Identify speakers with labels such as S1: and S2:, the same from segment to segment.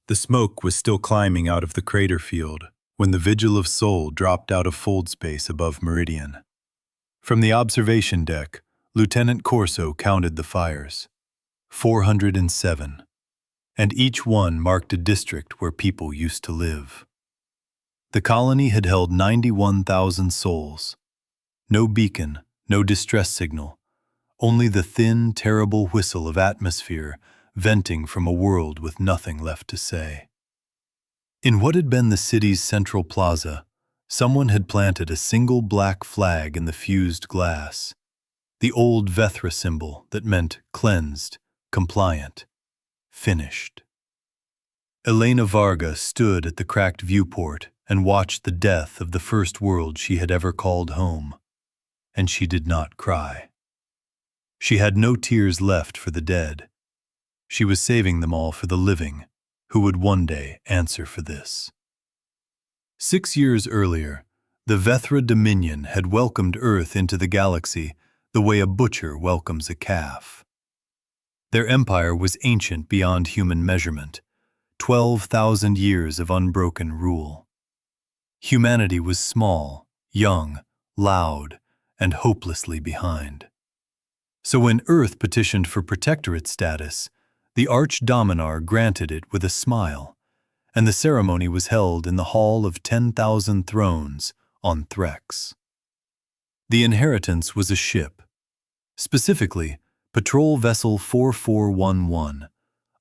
S1: The smoke was still climbing out of the crater field when the Vigil of Sol dropped out of fold space above Meridian. From the observation deck, Lieutenant Corso counted the fires. 407. And each one marked a district where people used to live. The colony had held 91,000 souls. No beacon, no distress signal, only the thin, terrible whistle of atmosphere venting from a world with nothing left to say. In what had been the city's central plaza, someone had planted a single black flag in the fused glass, the old Vethra symbol that meant cleansed, compliant, finished. Elena Varga stood at the cracked viewport and watched the death of the first world she had ever called home, and she did not cry. She had no tears left for the dead. She was saving them all for the living, who would one day answer for this. 6 years earlier, the Vethra Dominion had welcomed Earth into the galaxy the way a butcher welcomes a calf. Their empire was ancient beyond human measurement, 12,000 years of unbroken rule. Humanity was small, young, loud, and hopelessly behind. So when Earth petitioned for protectorate status, the Arch-Dominar granted it with a smile, and the ceremony was held in the Hall of 10,000 Thrones on Threx. The inheritance was a ship, specifically Patrol Vessel 4411,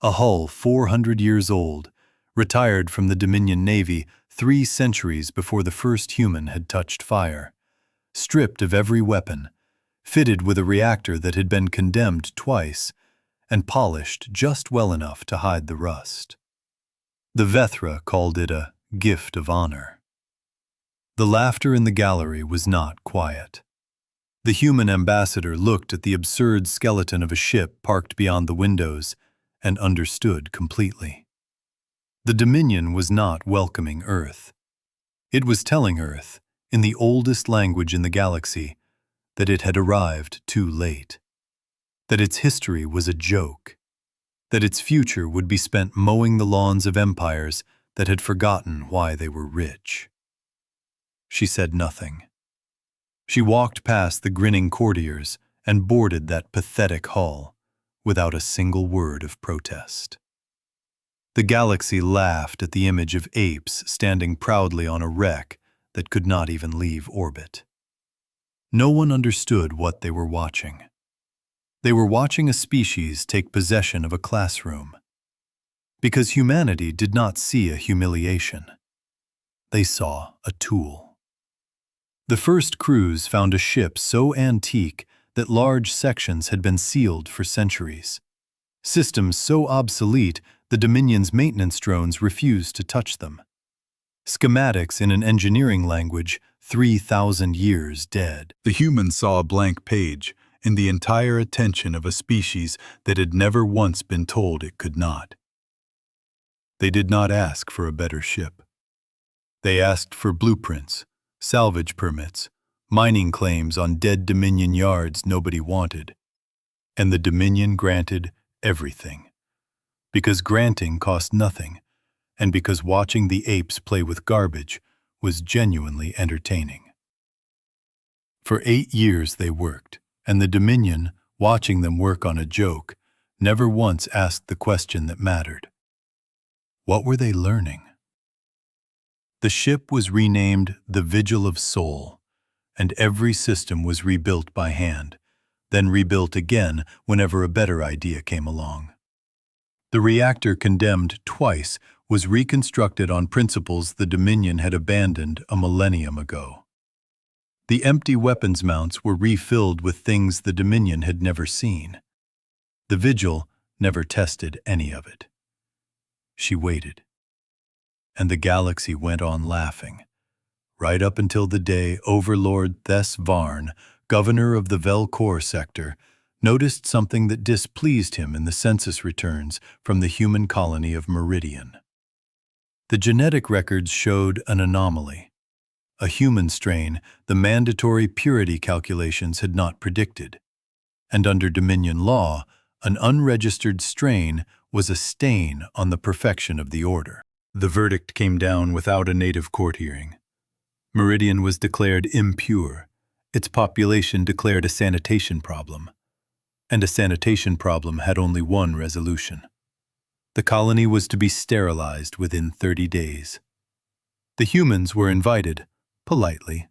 S1: a hull 400 years old, retired from the Dominion Navy 3 centuries before the first human had touched fire, stripped of every weapon, fitted with a reactor that had been condemned twice, and polished just well enough to hide the rust. The Vethra called it a gift of honor. The laughter in the gallery was not quiet. The human ambassador looked at the absurd skeleton of a ship parked beyond the windows and understood completely. The Dominion was not welcoming Earth. It was telling Earth, in the oldest language in the galaxy, that it had arrived too late, that its history was a joke, that its future would be spent mowing the lawns of empires that had forgotten why they were rich. She said nothing. She walked past the grinning courtiers and boarded that pathetic hull without a single word of protest. The galaxy laughed at the image of apes standing proudly on a wreck that could not even leave orbit. No one understood what they were watching. They were watching a species take possession of a classroom. Because humanity did not see a humiliation. They saw a tool. The first crews found a ship so antique that large sections had been sealed for centuries. Systems so obsolete the Dominion's maintenance drones refused to touch them. Schematics in an engineering language 3,000 years dead. The humans saw a blank page and the entire attention of a species that had never once been told it could not. They did not ask for a better ship. They asked for blueprints, salvage permits, mining claims on dead Dominion yards nobody wanted. And the Dominion granted everything. Because granting cost nothing, and because watching the apes play with garbage was genuinely entertaining. For 8 years they worked, and the Dominion, watching them work on a joke, never once asked the question that mattered. What were they learning? The ship was renamed the Vigil of Sol, and every system was rebuilt by hand, then rebuilt again whenever a better idea came along. The reactor condemned twice was reconstructed on principles the Dominion had abandoned a millennium ago. The empty weapons mounts were refilled with things the Dominion had never seen. The Vigil never tested any of it. She waited. And the galaxy went on laughing, right up until the day Overlord Thes Varn, governor of the Velcor sector, noticed something that displeased him in the census returns from the human colony of Meridian. The genetic records showed an anomaly, a human strain the mandatory purity calculations had not predicted, and under Dominion law, an unregistered strain was a stain on the perfection of the order. The verdict came down without a native court hearing. Meridian was declared impure, its population declared a sanitation problem, and a sanitation problem had only one resolution. The colony was to be sterilized within 30 days. The humans were invited, politely,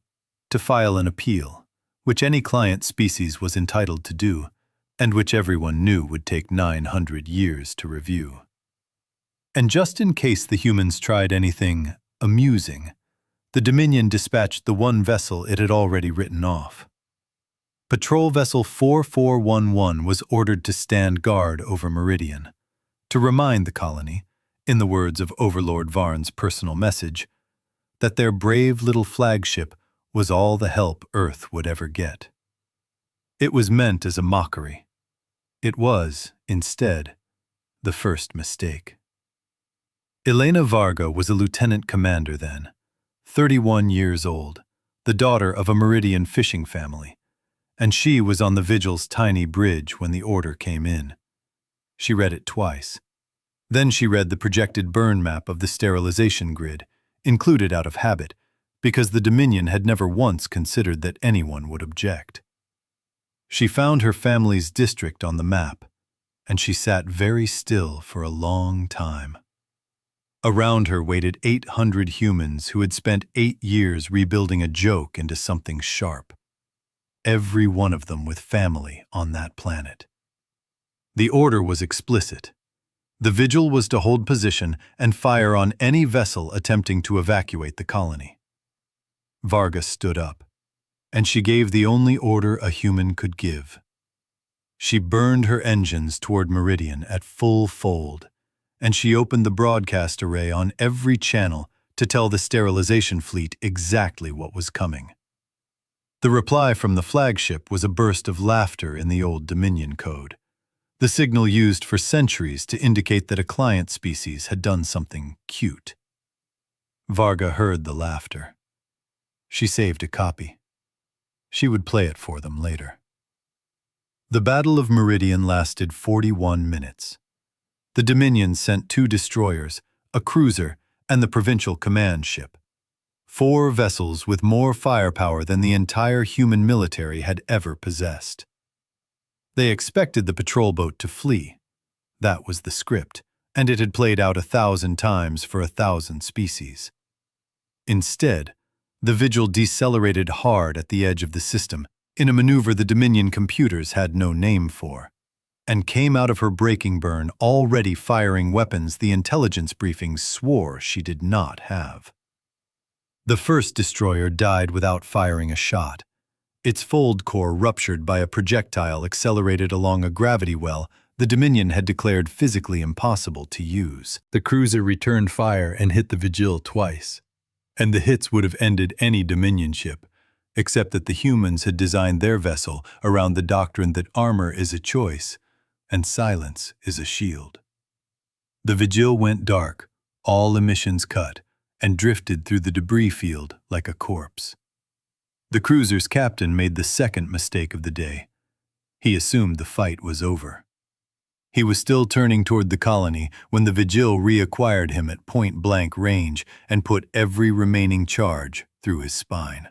S1: to file an appeal, which any client species was entitled to do, and which everyone knew would take 900 years to review. And just in case the humans tried anything amusing, the Dominion dispatched the one vessel it had already written off. Patrol Vessel 4411 was ordered to stand guard over Meridian, to remind the colony, in the words of Overlord Varn's personal message, that their brave little flagship was all the help Earth would ever get. It was meant as a mockery. It was, instead, the first mistake. Elena Varga was a lieutenant commander then, 31 years old, the daughter of a Meridian fishing family, and she was on the Vigil's tiny bridge when the order came in. She read it twice. Then she read the projected burn map of the sterilization grid, included out of habit, because the Dominion had never once considered that anyone would object. She found her family's district on the map, and she sat very still for a long time. Around her waited 800 humans who had spent 8 years rebuilding a joke into something sharp. Every one of them with family on that planet. The order was explicit. The Vigil was to hold position and fire on any vessel attempting to evacuate the colony. Varga stood up, and she gave the only order a human could give. She burned her engines toward Meridian at full fold, and she opened the broadcast array on every channel to tell the sterilization fleet exactly what was coming. The reply from the flagship was a burst of laughter in the old Dominion code, the signal used for centuries to indicate that a client species had done something cute. Varga heard the laughter. She saved a copy. She would play it for them later. The Battle of Meridian lasted 41 minutes. The Dominion sent 2 destroyers, a cruiser, and the provincial command ship. 4 vessels with more firepower than the entire human military had ever possessed. They expected the patrol boat to flee. That was the script, and it had played out 1,000 times for 1,000 species. Instead, the Vigil decelerated hard at the edge of the system, in a maneuver the Dominion computers had no name for, and came out of her braking burn already firing weapons the intelligence briefings swore she did not have. The first destroyer died without firing a shot. Its fold core ruptured by a projectile accelerated along a gravity well the Dominion had declared physically impossible to use. The cruiser returned fire and hit the Vigil twice, and the hits would have ended any Dominion ship, except that the humans had designed their vessel around the doctrine that armor is a choice and silence is a shield. The Vigil went dark, all emissions cut, and drifted through the debris field like a corpse. The cruiser's captain made the second mistake of the day. He assumed the fight was over. He was still turning toward the colony when the Vigil reacquired him at point-blank range and put every remaining charge through his spine.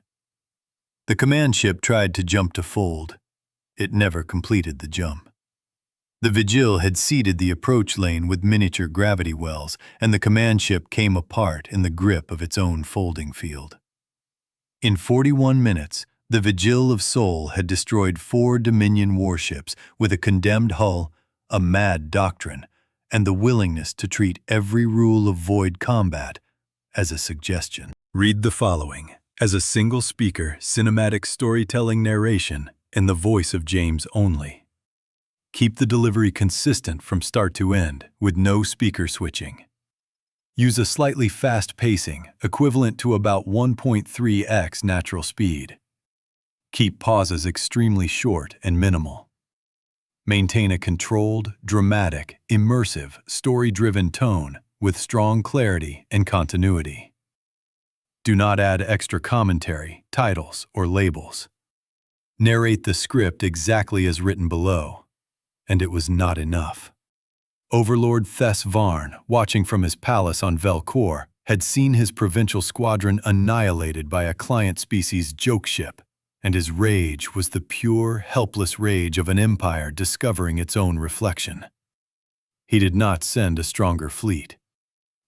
S1: The command ship tried to jump to fold. It never completed the jump. The Vigil had seeded the approach lane with miniature gravity wells, and the command ship came apart in the grip of its own folding field. In 41 minutes, the Vigil of Sol had destroyed 4 Dominion warships with a condemned hull, a mad doctrine, and the willingness to treat every rule of void combat as a suggestion. Read the following as a single-speaker cinematic storytelling narration in the voice of James only. Keep the delivery consistent from start to end with no speaker switching. Use a slightly fast pacing, equivalent to about 1.3x natural speed. Keep pauses extremely short and minimal. Maintain a controlled, dramatic, immersive, story-driven tone with strong clarity and continuity. Do not add extra commentary, titles, or labels. Narrate the script exactly as written below, and it was not enough. Overlord Thes Varn, watching from his palace on Velcor, had seen his provincial squadron annihilated by a client species joke ship, and his rage was the pure, helpless rage of an empire discovering its own reflection. He did not send a stronger fleet.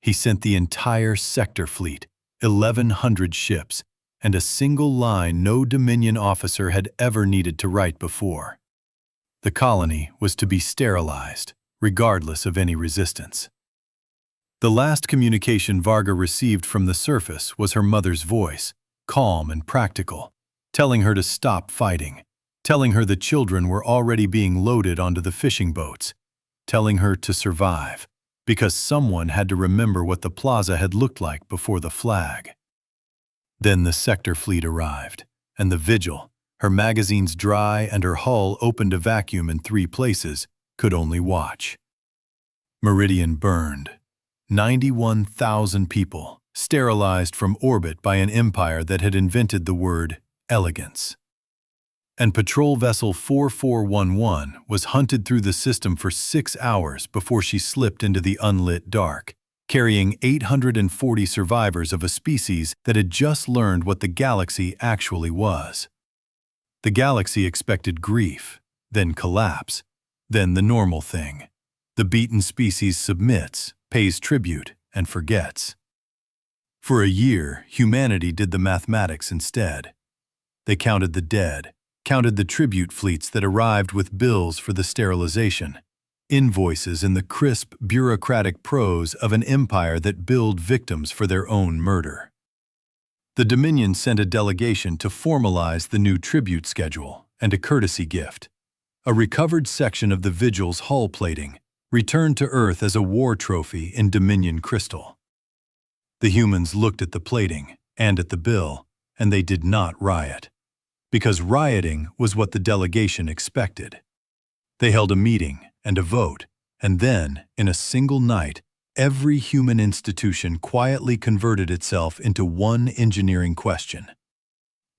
S1: He sent the entire sector fleet, 1,100 ships, and a single line no Dominion officer had ever needed to write before. The colony was to be sterilized, regardless of any resistance. The last communication Varga received from the surface was her mother's voice, calm and practical, telling her to stop fighting, telling her the children were already being loaded onto the fishing boats, telling her to survive, because someone had to remember what the plaza had looked like before the flag. Then the sector fleet arrived, and the Vigil, her magazines dry and her hull open to vacuum in 3 places, could only watch. Meridian burned. 91,000 people, sterilized from orbit by an empire that had invented the word elegance. And patrol vessel 4411 was hunted through the system for 6 hours before she slipped into the unlit dark, carrying 840 survivors of a species that had just learned what the galaxy actually was. The galaxy expected grief, then collapse, then the normal thing. The beaten species submits, pays tribute, and forgets. For a year, humanity did the mathematics instead. They counted the dead, counted the tribute fleets that arrived with bills for the sterilization, invoices in the crisp, bureaucratic prose of an empire that billed victims for their own murder. The Dominion sent a delegation to formalize the new tribute schedule and a courtesy gift, a recovered section of the Vigil's hull plating, returned to Earth as a war trophy in Dominion crystal. The humans looked at the plating and at the bill, and they did not riot, because rioting was what the delegation expected. They held a meeting and a vote, and then, in a single night, every human institution quietly converted itself into one engineering question.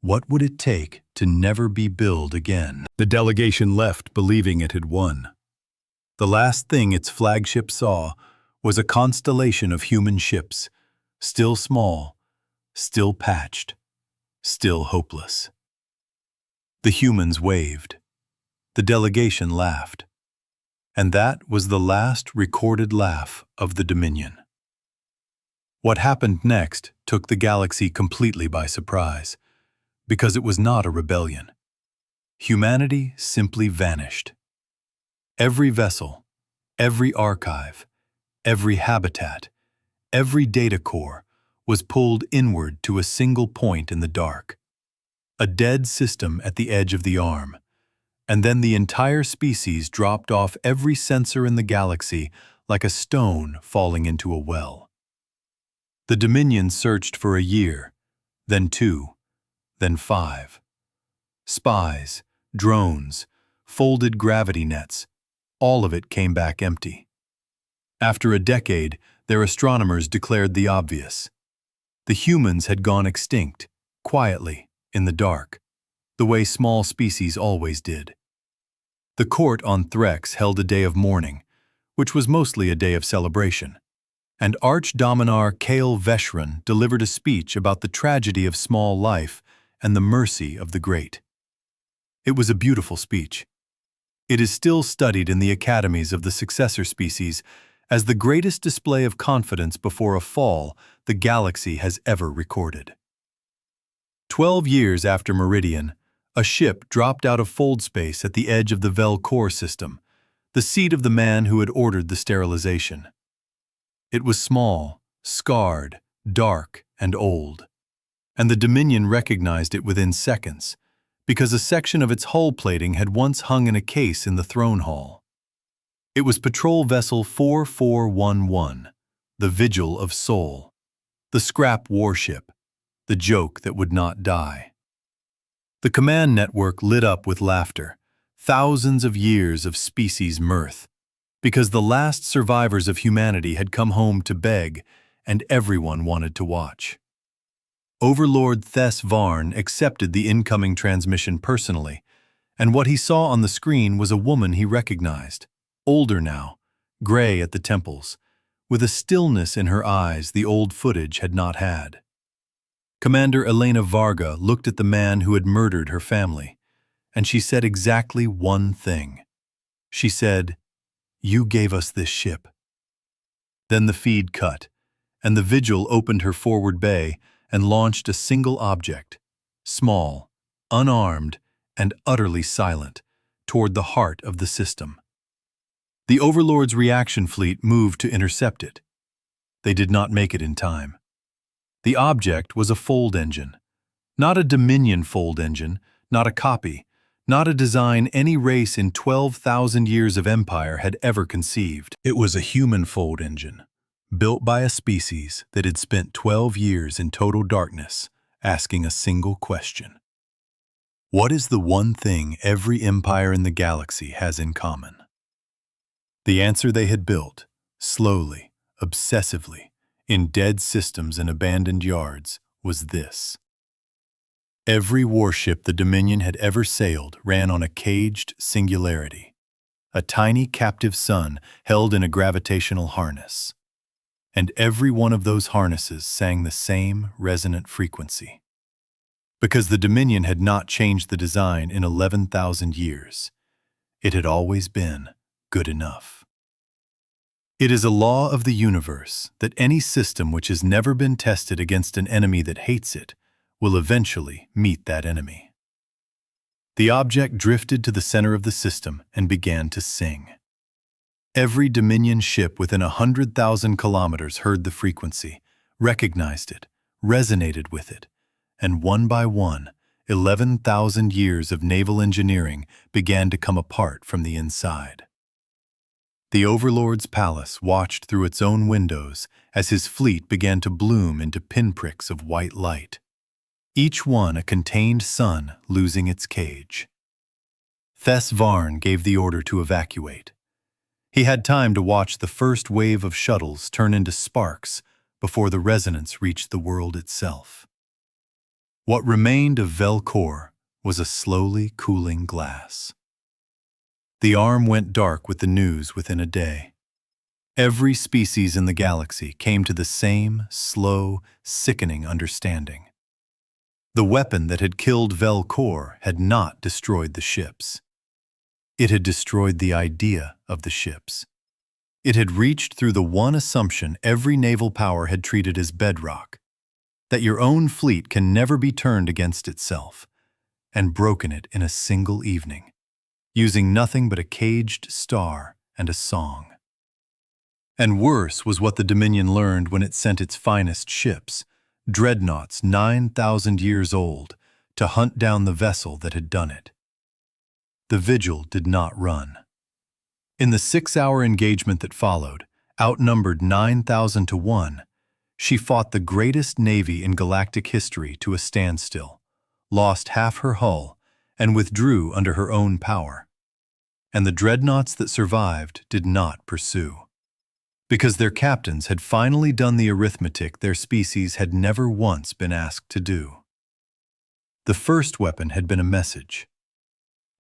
S1: What would it take to never be billed again? The delegation left believing it had won. The last thing its flagship saw was a constellation of human ships, still small, still patched, still hopeless. The humans waved. The delegation laughed. And that was the last recorded laugh of the Dominion. What happened next took the galaxy completely by surprise, because it was not a rebellion. Humanity simply vanished. Every vessel, every archive, every habitat, every data core was pulled inward to a single point in the dark. A dead system at the edge of the arm, and then the entire species dropped off every sensor in the galaxy like a stone falling into a well. The Dominion searched for a year, then 2, then 5. Spies, drones, folded gravity nets, all of it came back empty. After a decade, their astronomers declared the obvious. The humans had gone extinct, quietly, in the dark, the way small species always did. The court on Threx held a day of mourning, which was mostly a day of celebration, and Archdominar Kael Veshran delivered a speech about the tragedy of small life and the mercy of the great. It was a beautiful speech. It is still studied in the academies of the successor species as the greatest display of confidence before a fall the galaxy has ever recorded. 12 years after Meridian, a ship dropped out of fold space at the edge of the Velcor system, the seat of the man who had ordered the sterilization. It was small, scarred, dark, and old, and the Dominion recognized it within seconds, because a section of its hull plating had once hung in a case in the throne hall. It was patrol vessel 4411, the Vigil of Sol, the scrap warship, the joke that would not die. The command network lit up with laughter, thousands of years of species mirth, because the last survivors of humanity had come home to beg, and everyone wanted to watch. Overlord Thes Varn accepted the incoming transmission personally, and what he saw on the screen was a woman he recognized, older now, gray at the temples, with a stillness in her eyes the old footage had not had. Commander Elena Varga looked at the man who had murdered her family, and she said exactly one thing. She said, "You gave us this ship." Then the feed cut, and the Vigil opened her forward bay and launched a single object, small, unarmed, and utterly silent, toward the heart of the system. The Overlord's reaction fleet moved to intercept it. They did not make it in time. The object was a fold engine. Not a Dominion fold engine, not a copy, not a design any race in 12,000 years of empire had ever conceived. It was a human fold engine, built by a species that had spent 12 years in total darkness, asking a single question. What is the one thing every empire in the galaxy has in common? The answer they had built, slowly, obsessively, in dead systems and abandoned yards, was this. Every warship the Dominion had ever sailed ran on a caged singularity, a tiny captive sun held in a gravitational harness. And every one of those harnesses sang the same resonant frequency. Because the Dominion had not changed the design in 11,000 years, it had always been good enough. It is a law of the universe that any system which has never been tested against an enemy that hates it will eventually meet that enemy. The object drifted to the center of the system and began to sing. Every Dominion ship within 100,000 kilometers heard the frequency, recognized it, resonated with it, and one by one, 11,000 years of naval engineering began to come apart from the inside. The Overlord's palace watched through its own windows as his fleet began to bloom into pinpricks of white light, each one a contained sun losing its cage. Thes Varn gave the order to evacuate. He had time to watch the first wave of shuttles turn into sparks before the resonance reached the world itself. What remained of Velcor was a slowly cooling glass. The arm went dark with the news within a day. Every species in the galaxy came to the same slow, sickening understanding. The weapon that had killed Velcor had not destroyed the ships. It had destroyed the idea of the ships. It had reached through the one assumption every naval power had treated as bedrock, that your own fleet can never be turned against itself, and broken it in a single evening, using nothing but a caged star and a song. And worse was what the Dominion learned when it sent its finest ships, dreadnoughts 9,000 years old, to hunt down the vessel that had done it. The Vigil did not run. In the 6-hour engagement that followed, outnumbered 9,000 to 1, she fought the greatest navy in galactic history to a standstill, lost half her hull, and withdrew under her own power. And the dreadnoughts that survived did not pursue, because their captains had finally done the arithmetic their species had never once been asked to do. The first weapon had been a message.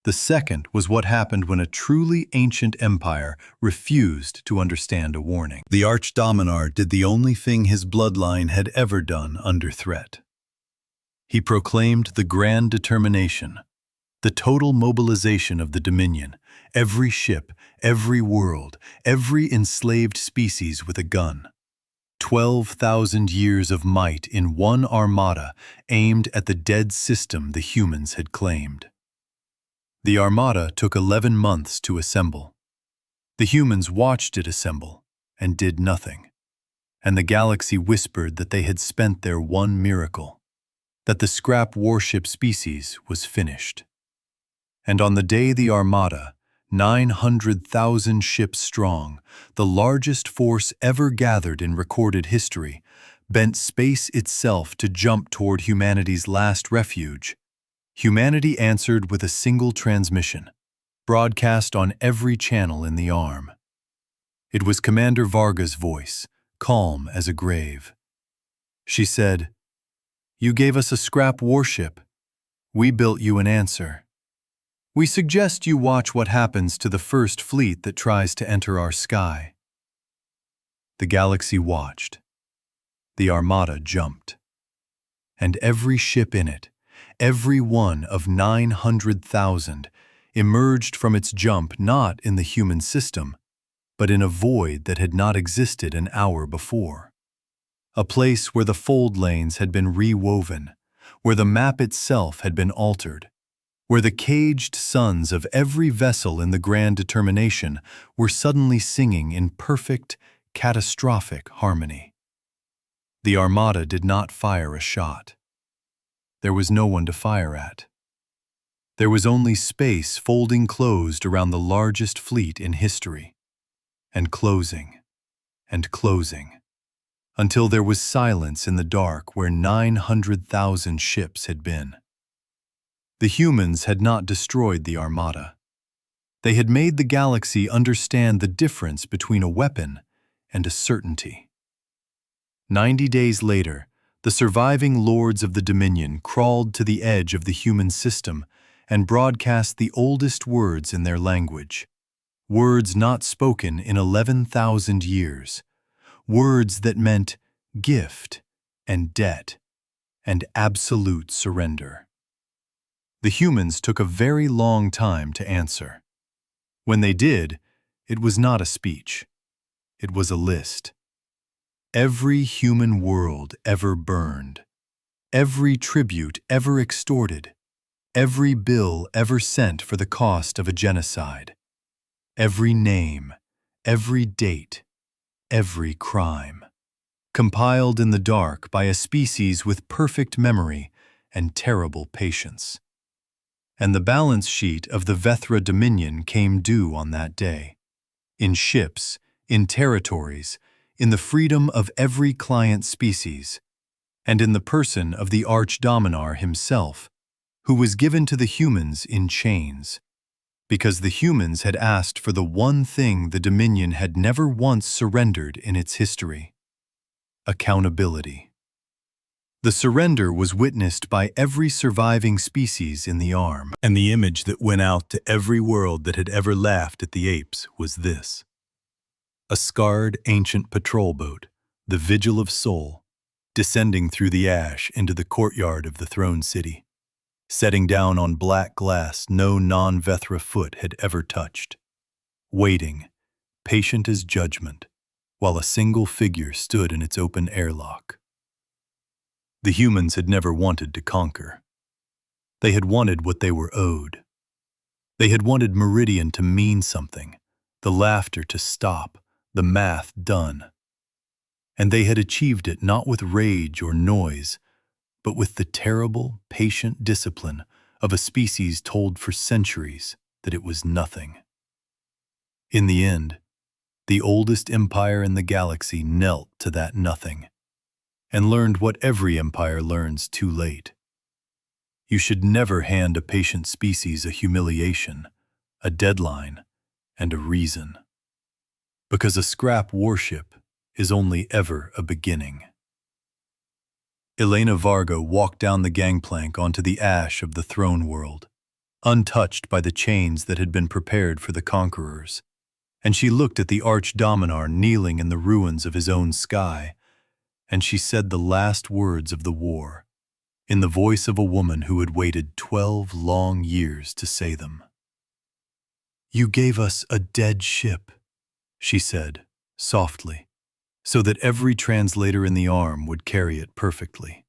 S1: The second was what happened when a truly ancient empire refused to understand a warning. The Archdominar did the only thing his bloodline had ever done under threat. He proclaimed the grand determination, the total mobilization of the Dominion, every ship, every world, every enslaved species with a gun. 12,000 years of might in one armada aimed at the dead system the humans had claimed. The armada took 11 months to assemble. The humans watched it assemble and did nothing. And the galaxy whispered that they had spent their one miracle, that the scrap warship species was finished. And on the day the armada, 900,000 ships strong, the largest force ever gathered in recorded history, bent space itself to jump toward humanity's last refuge, humanity answered with a single transmission, broadcast on every channel in the arm. It was Commander Varga's voice, calm as a grave. She said, "You gave us a scrap warship. We built you an answer. We suggest you watch what happens to the first fleet that tries to enter our sky. The galaxy watched. The armada jumped. And every ship in it, every one of 900,000, emerged from its jump not in the human system, but in a void that had not existed an hour before. A place where the fold lanes had been rewoven, where the map itself had been altered, where the caged suns of every vessel in the Grand Determination were suddenly singing in perfect, catastrophic harmony. The armada did not fire a shot. There was no one to fire at. There was only space folding closed around the largest fleet in history, and closing, until there was silence in the dark where 900,000 ships had been. The humans had not destroyed the armada. They had made the galaxy understand the difference between a weapon and a certainty. 90 days later, the surviving lords of the Dominion crawled to the edge of the human system and broadcast the oldest words in their language, words not spoken in 11,000 years, words that meant gift and debt and absolute surrender. The humans took a very long time to answer. When they did, it was not a speech. It was a list. Every human world ever burned, every tribute ever extorted, every bill ever sent for the cost of a genocide, every name, every date, every crime, compiled in the dark by a species with perfect memory and terrible patience. And the balance sheet of the Vethra Dominion came due on that day, in ships, in territories, in the freedom of every client species, and in the person of the Archdominar himself, who was given to the humans in chains, because the humans had asked for the one thing the Dominion had never once surrendered in its history: accountability. The surrender was witnessed by every surviving species in the arm, and the image that went out to every world that had ever laughed at the apes was this: a scarred ancient patrol boat, the Vigil of Sol, descending through the ash into the courtyard of the throne city, setting down on black glass no non-Vethra foot had ever touched, waiting, patient as judgment, while a single figure stood in its open airlock. The humans had never wanted to conquer. They had wanted what they were owed. They had wanted Meridian to mean something, the laughter to stop, the math done. And they had achieved it not with rage or noise, but with the terrible, patient discipline of a species told for centuries that it was nothing. In the end, the oldest empire in the galaxy knelt to that nothing, and learned what every empire learns too late. You should never hand a patient species a humiliation, a deadline, and a reason. Because a scrap warship is only ever a beginning. Elena Vargo walked down the gangplank onto the ash of the throne world, untouched by the chains that had been prepared for the conquerors, and she looked at the Archdominar kneeling in the ruins of his own sky, and she said the last words of the war, in the voice of a woman who had waited 12 long years to say them. "You gave us a dead ship," she said, softly, so that every translator in the arm would carry it perfectly.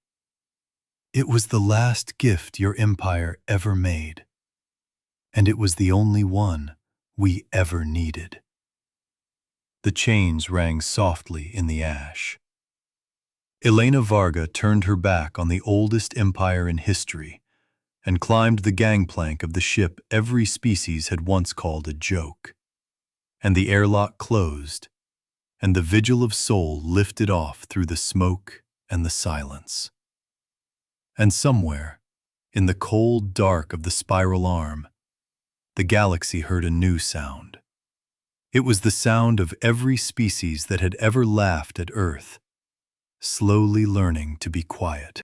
S1: "It was the last gift your empire ever made, and it was the only one we ever needed." The chains rang softly in the ash. Elena Varga turned her back on the oldest empire in history and climbed the gangplank of the ship every species had once called a joke. And the airlock closed, and the Vigil of Sol lifted off through the smoke and the silence. And somewhere, in the cold dark of the spiral arm, the galaxy heard a new sound. It was the sound of every species that had ever laughed at Earth, slowly learning to be quiet.